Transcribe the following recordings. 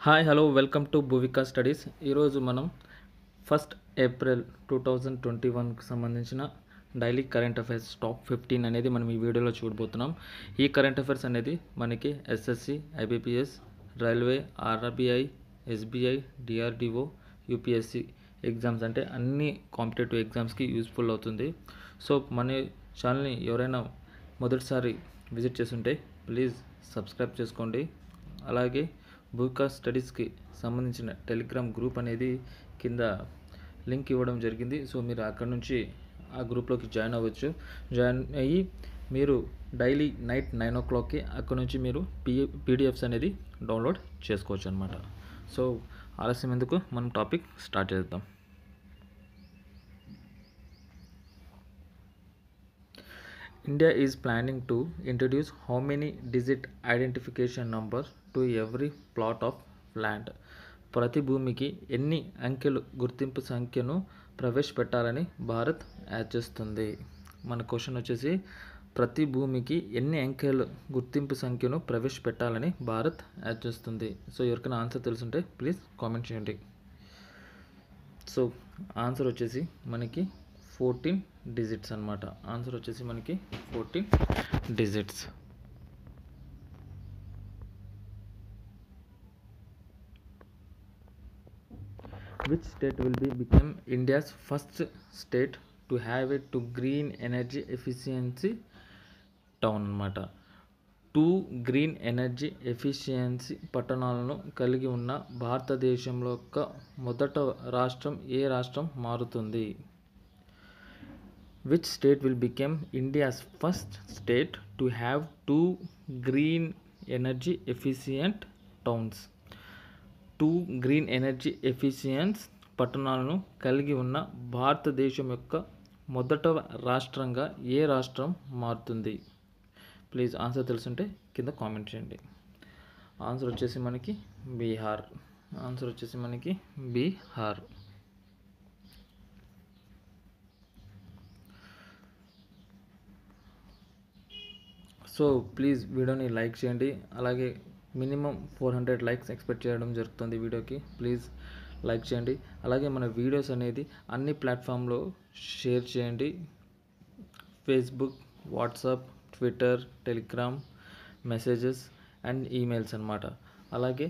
Hi hello welcome to Bhuvika studies. ఈరోజు మనం 1 April 2021కి సంబంధించిన డైలీ కరెంట్ అఫైర్స్ టాప్ 15 అనేది మనం ఈ వీడియోలో చూడబోతున్నాం. ఈ కరెంట్ అఫైర్స్ అనేది మనకి SSC, IBPS, railway, RRBI, SBI, DRDO, UPSC exams అంటే అన్ని కాంపిటేటివ్ ఎగ్జామ్స్కి యూస్ఫుల్ అవుతుంది. సో మన ఛానల్ని ఎవరైనా మొదటిసారి విజిట్ చేస్తుంటే ప్లీజ్ సబ్స్క్రైబ్ చేసుకోండి. అలాగే భూవికా స్టడీస్కి సంబంధించిన టెలిగ్రామ్ గ్రూప్ అనేది కింద లింక్ ఇవ్వడం జరిగింది. సో మీరు అక్కడ నుంచి ఆ గ్రూప్లోకి జాయిన్ అవ్వచ్చు. జాయిన్ అయ్యి మీరు డైలీ నైట్ 9 o'clockకి అక్కడ నుంచి మీరు పీడిఎఫ్స్ అనేది డౌన్లోడ్ చేసుకోవచ్చు అనమాట. సో ఆలస్యం ఎందుకు, మనం టాపిక్ స్టార్ట్ చేద్దాం. India is planning to introduce how many digit identification number to every plot of land? ప్రతి భూమికి ఎన్ని అంకెలు గుర్తింపు సంఖ్యను ప్రవేశపెట్టాలని భారత్ యాచిస్తుంది. మన క్వశ్చన్ వచ్చేసి ప్రతి భూమికి ఎన్ని అంకెలు గుర్తింపు సంఖ్యను ప్రవేశపెట్టాలని భారత్ యాచిస్తుంది. సో ఎవరికైనా ఆన్సర్ తెలుసుంటే ప్లీజ్ కామెంట్ చేయండి. సో ఆన్సర్ వచ్చేసి మనకి 14 డిజిట్స్ అనమాట. ఆన్సర్ వచ్చేసి మనకి 14 digits. Which state will become India's first state to have a 2 green energy efficiency town అనమాట. 2 గ్రీన్ ఎనర్జీ ఎఫిషియన్సీ పట్టణాలను కలిగి ఉన్న భారతదేశంలో యొక్క మొదట రాష్ట్రం ఏ రాష్ట్రం మారుతుంది? Which state will become India's first state to have 2 green energy efficient towns? 2 green energy efficiency పట్టణాలను కలిగి ఉన్న భారతదేశం యొక్క మొదట రాష్ట్రంగా ఏ రాష్ట్రం మారుతుంది? ప్లీజ్ ఆన్సర్ తెలుసుంటే కింద కామెంట్ చేయండి. ఆన్సర్ వచ్చేసి మనకి బీహార్. ఆన్సర్ వచ్చేసి మనకి బీహార్. సో ప్లీజ్ వీడియోని లైక్ చేయండి. అలాగే మినిమం 400 లైక్స్ ఎక్స్పెక్ట్ చేయడం జరుగుతుంది వీడియోకి. ప్లీజ్ లైక్ చేయండి. అలాగే మన వీడియోస్ అనేది అన్ని ప్లాట్ఫామ్లో షేర్ చేయండి. Facebook, WhatsApp, Twitter, Telegram, messages and emails అనమాట. అలాగే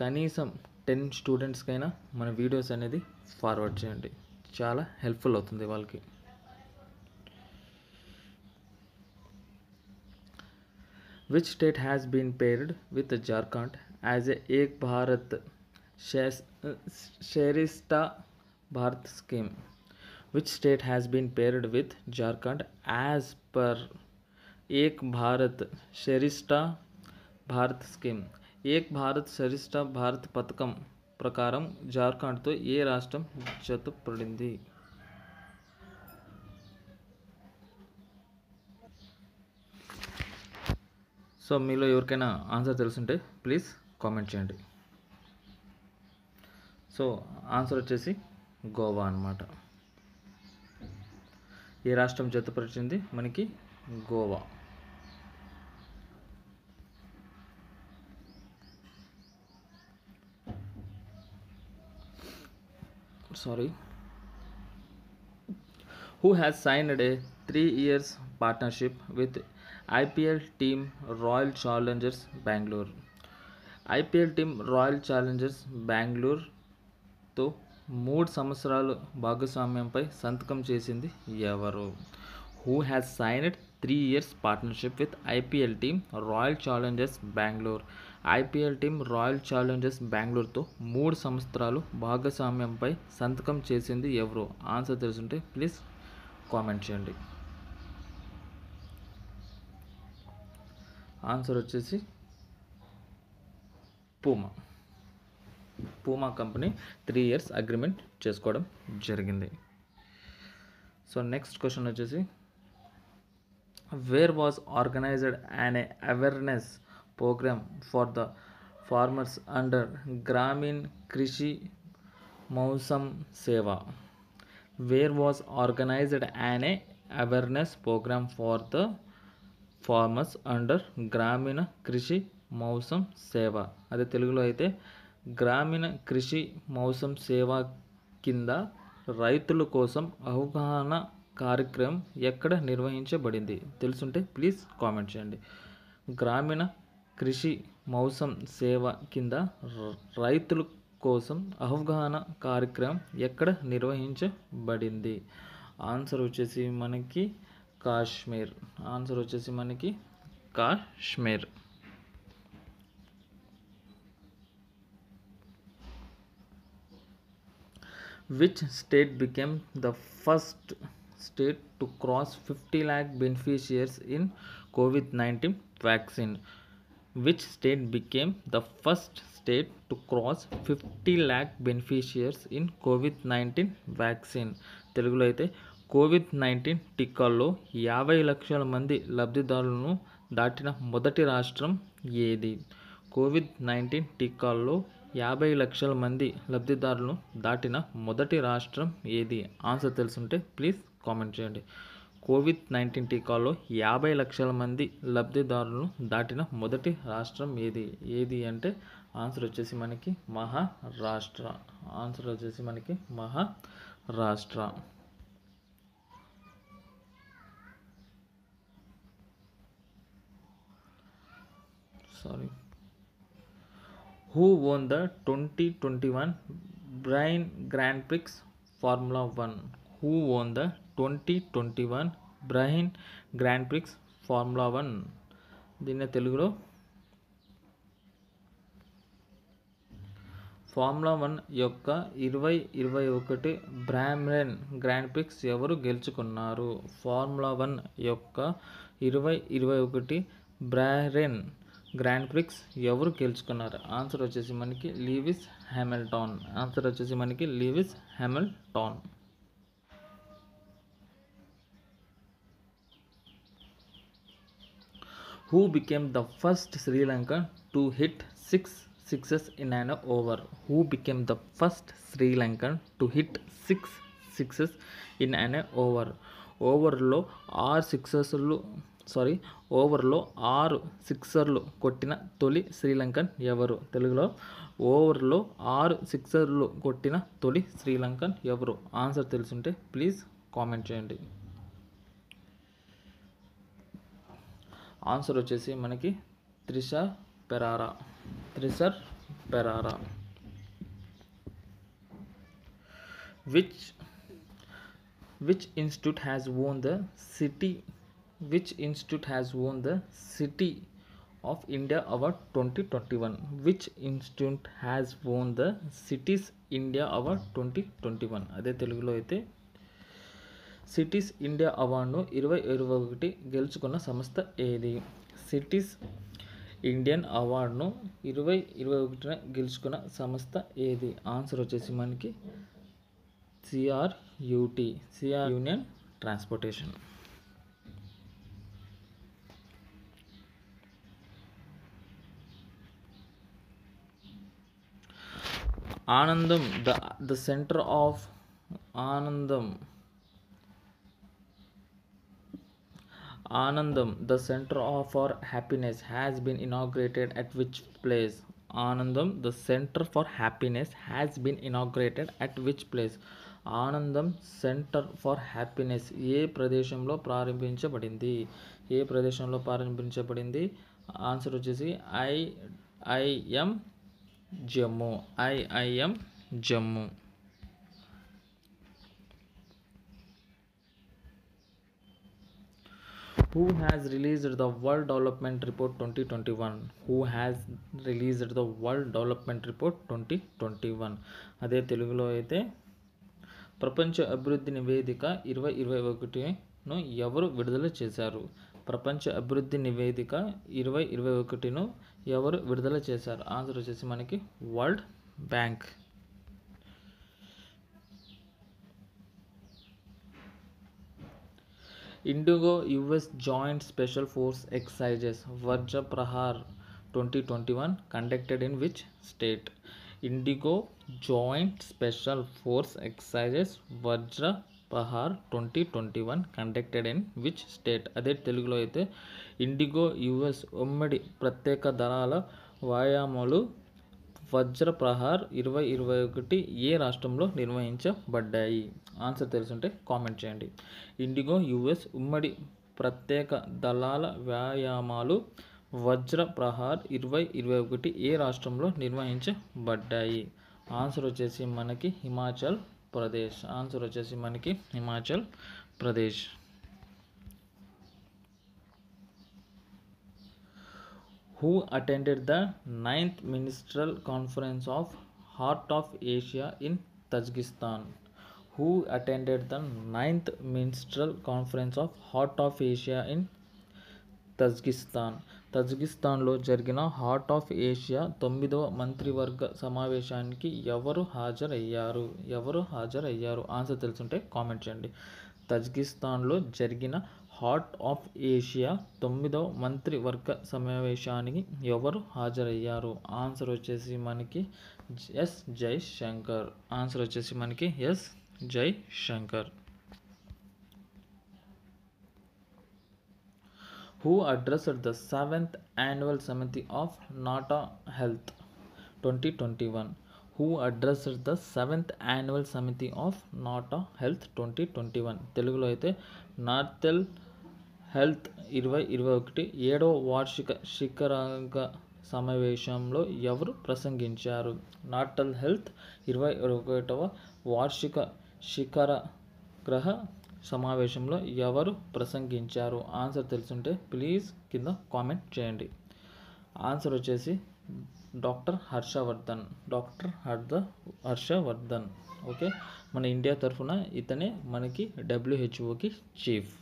కనీసం 10 స్టూడెంట్స్కైనా మన వీడియోస్ అనేది ఫార్వర్డ్ చేయండి. చాలా హెల్ప్ఫుల్ అవుతుంది వాళ్ళకి. Which state has been paired with Jharkhand as a Ek Bharat Sharishta Bharat scheme? Which state has been paired with Jharkhand as per Ek Bharat Sharishta Bharat scheme? Ek Bharat Sharishta Bharat పథకం ప్రకారం జార్ఖండ్తో ఏ రాష్ట్రం జతపడింది? So మీలో ఎవరికైనా answer తెలుసుంటే please comment చేయండి. So answer వచ్చేసి గోవా అన్నమాట. ఏ రాష్ట్రం జతపరిచింది? మనకి Goa. Sorry. Who has signed a 3 years partnership with IPL team Royal Challengers Bangalore? IPL team Royal Challengers Bangalore-తో 3 సంవత్సరాలు భాగస్వామ్యంపై సంతకం చేసింది ఎవరు? Who has signed 3 years partnership with IPL team Royal Challengers Bangalore? IPL team Royal Challengers Bangalore-తో 3 సంవత్సరాలు భాగస్వామ్యంపై సంతకం చేసింది ఎవరు? Answer తెలుసుంటే please comment చేయండి. ఆన్సర్ వచ్చేసి పూమా కంపెనీ 3 years అగ్రిమెంట్ చేసుకోవడం జరిగింది. సో నెక్స్ట్ క్వశ్చన్ వచ్చేసి where was organised an awareness programme for the farmers under Gramin Krishi Mausam సేవా? Where was organized an awareness program for the farmers under Gramina Krishi మౌసం సేవ. అదే తెలుగులో అయితే గ్రామీణ కృషి మౌసం సేవ కింద రైతుల కోసం అవగాహన కార్యక్రమం ఎక్కడ నిర్వహించబడింది? తెలుసుంటే ప్లీజ్ కామెంట్ చేయండి. గ్రామీణ కృషి మౌసం సేవ కింద రైతుల కోసం అవగాహన కార్యక్రమం ఎక్కడ నిర్వహించబడింది? ఆన్సర్ వచ్చేసి మనకి కాశ్మీర్. ఆన్సర్ వచ్చేసి మనకి Kashmir. Which state became the first state to cross 50 lakh beneficiaries in COVID-19 vaccine? Which state became the first state to cross 50 lakh beneficiaries in COVID-19 vaccine? తెలుగులో అయితే కోవిడ్-19 టీకాల్లో 50 లక్షల మంది లబ్ధిదారులను దాటిన మొదటి రాష్ట్రం ఏది? కోవిడ్-19 టీకాల్లో 50 లక్షల మంది లబ్ధిదారులను దాటిన మొదటి రాష్ట్రం ఏది? ఆన్సర్ తెలుసుంటే ప్లీజ్ కామెంట్ చేయండి. కోవిడ్-19 టీకాల్లో 50 లక్షల మంది లబ్ధిదారులను దాటిన మొదటి రాష్ట్రం ఏది? ఏది అంటే ఆన్సర్ వచ్చేసి మనకి మహారాష్ట్ర. ఆన్సర్ వచ్చేసి మనకి Maharashtra. Sorry. Who won the 2021 Bahrain Grand Prix Formula 1? Who won the 2021 Bahrain Grand Prix Formula 1? దీన్ని తెలుగులో ఫార్ములా 1 యొక్క 2021 బ్రాహ్రెన్ గ్రాండ్ ప్రిక్స్ ఎవరు గెలుచుకున్నారు? ఫార్ములా 1 యొక్క 2021 బ్రాహ్రెన్ గ్రాండ్ ప్రిక్స్ ఎవరు గెలుచుకున్నారు? ఆన్సర్ వచ్చేసి మనకి లూయిస్ హ్యామిల్టన్. ఆన్సర్ వచ్చేసి మనకి Louis Hamilton. Who became the first Sri Lankan to hit 6 sixes in an over? Who became the first Sri Lankan to hit 6 sixes in an over? ఓవర్లో 6 సిక్సర్లు కొట్టిన తొలి Sri Lankan ఎవరు? తెలుగులో ఓవర్లో 6 సిక్సర్లు కొట్టిన తొలి శ్రీలంకన్ ఎవరు? ఆన్సర్ తెలుసుంటే ప్లీజ్ కామెంట్ చేయండి. ఆన్సర్ వచ్చేసి మనకి త్రిషర్ పెరారా. Which institute has won the City of India Award 2021? Which institute has won the Cities India Award 2021? అదే తెలుగులో అయితే సిటీస్ ఇండియా అవార్డును 2021 గెలుచుకున్న సంస్థ ఏది? సిటీస్ ఇండియన్ అవార్డును 2021 గెలుచుకున్న సంస్థ ఏది? ఆన్సర్ వచ్చేసి మనకి CRUT, యూనియన్ ట్రాన్స్పోర్టేషన్. ఆనందం the center of ఆనందం the center of our happiness has been inaugurated at which place? ఆనందం the center for happiness has been inaugurated at which place? ఆనందం సెంటర్ ఫర్ హ్యాపీనెస్ ఏ ప్రదేశంలో ప్రారంభించబడింది? Answer వచ్చేసి IIM Jammu. Who has released the World Development Report 2021? Who has released the World Development Report 2021? అదే తెలుగులో అయితే ప్రపంచ అభివృద్ధి నివేదిక 2021ను ఎవరు విడుదల చేశారు? ప్రపంచ అభివృద్ధి నివేదిక 2021ను ఎవరు విడుదల చేశారు? ఆన్సర్ వచ్చేసి మనకి world bank. Indigo US Joint Special Force Exercises Vajra Prahar 2021 conducted in which state? Indigo Joint Special Force Exercises Vajra Prahar 2021 conducted in which state? అదే తెలుగులో అయితే ఇండిగో యుఎస్ ఉమ్మడి ప్రత్యేక దళాల వ్యాయామాలు వజ్ర ప్రహార్ 2021 ఏ రాష్ట్రంలో నిర్వహించబడ్డాయి? ఆన్సర్ తెలుసుంటే కామెంట్ చేయండి. ఇండిగో యుఎస్ ఉమ్మడి ప్రత్యేక దళాల వ్యాయామాలు వజ్ర ప్రహార్ 2021 ఏ రాష్ట్రంలో నిర్వహించబడ్డాయి? ఆన్సర్ వచ్చేసి మనకి హిమాచల్ ప్రదేశ్. ఆన్సర్ వచ్చేసి మనకి Himachal Pradesh. Who attended the 9th Ministerial Conference of Heart of Asia in Tajikistan? Who attended the 9th Ministerial Conference of Heart of Asia in Tajikistan? తజికిస్తాన్లో జరిగిన హార్ట్ ఆఫ్ ఏషియా 9వ మంత్రివర్గ సమావేశానికి ఎవరు హాజరయ్యారు? ఆన్సర్ తెలుసుంటే కామెంట్ చేయండి. తజికిస్తాన్లో జరిగిన హార్ట్ ఆఫ్ ఏషియా 9వ మంత్రివర్గ సమావేశానికి ఎవరు హాజరయ్యారు? ఆన్సర్ వచ్చేసి మనకి ఎస్ జైశంకర్. ఆన్సర్ వచ్చేసి మనకి S Jaishankar. Who addressed the 7th Annual Summit of NATA Health 2021? Who addressed the 7th Annual Summit of NATA Health 2021? తెలుగులో అయితే నాటల్ హెల్త్ 2021 7వ వార్షిక శిఖరాంగ సమావేశంలో ఎవరు ప్రసంగించారు? నాటల్ హెల్త్ 21వ వార్షిక శిఖరాగ్ర సమావేశంలో ఎవరు ప్రసంగించారు? ఆన్సర్ తెలుసుంటే ప్లీజ్ కింద కామెంట్ చేయండి. ఆన్సర్ వచ్చేసి డాక్టర్ హర్షవర్ధన్. హర్షవర్ధన్. ఓకే, మన ఇండియా తరఫున ఇతనే మనకి WHOకి chief.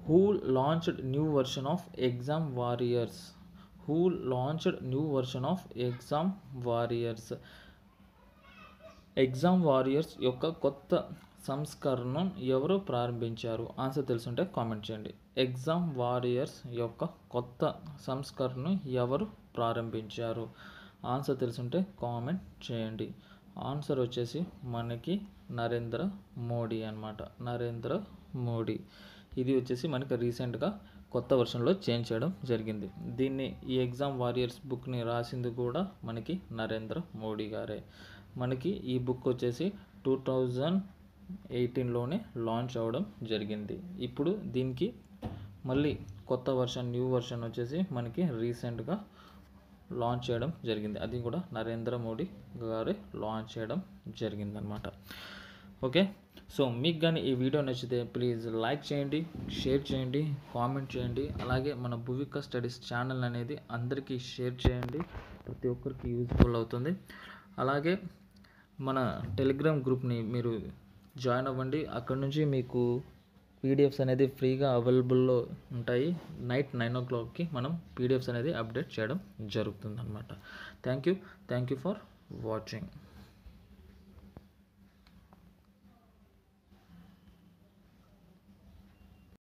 Who launched new version of Exam Warriors? Who launched new version of Exam Warriors? Exam warriors యొక్క కొత్త సంస్కరణను ఎవరు ప్రారంభించారు? ఆన్సర్ తెలుసుంటే కామెంట్ చేయండి. ఎగ్జామ్ వారియర్స్ యొక్క కొత్త సంస్కరణను ఎవరు ప్రారంభించారు? ఆన్సర్ తెలుసుంటే కామెంట్ చేయండి. ఆన్సర్ వచ్చేసి మనకి నరేంద్ర మోడీ అన్నమాట. నరేంద్ర మోడీ. ఇది వచ్చేసి మనకి రీసెంట్గా కొత్త వర్షన్లో చేంజ్ చేయడం జరిగింది. ఈ ఎగ్జామ్ వారియర్స్ బుక్ని రాసింది కూడా మనకి నరేంద్ర మోడీ గారే. మనకి ఈ బుక్ వచ్చేసి 2018లోనే లాంచ్ అవ్వడం జరిగింది. ఇప్పుడు దీనికి మళ్ళీ కొత్త వర్షన్, న్యూ వర్షన్ వచ్చేసి మనకి రీసెంట్గా లాంచ్ చేయడం జరిగింది. అది కూడా నరేంద్ర మోడీ గారే లాంచ్ చేయడం జరిగిందనమాట. ఓకే, సో మీకు కానీ ఈ వీడియో నచ్చితే ప్లీజ్ లైక్ చేయండి, షేర్ చేయండి, కామెంట్ చేయండి. అలాగే మన భువిక స్టడీస్ ఛానల్ అనేది అందరికీ షేర్ చేయండి. ప్రతి ఒక్కరికి యూజ్ఫుల్ అవుతుంది. అలాగే మన టెలిగ్రామ్ గ్రూప్ని మీరు జాయిన్ అవ్వండి. అక్కడ నుంచి మీకు పీడిఎఫ్స్ అనేది ఫ్రీగా అవైలబుల్లో ఉంటాయి. నైట్ 9 o'clockకి మనం పీడిఎఫ్స్ అనేది అప్డేట్ చేయడం జరుగుతుంది అన్నమాట. Thank you for watching.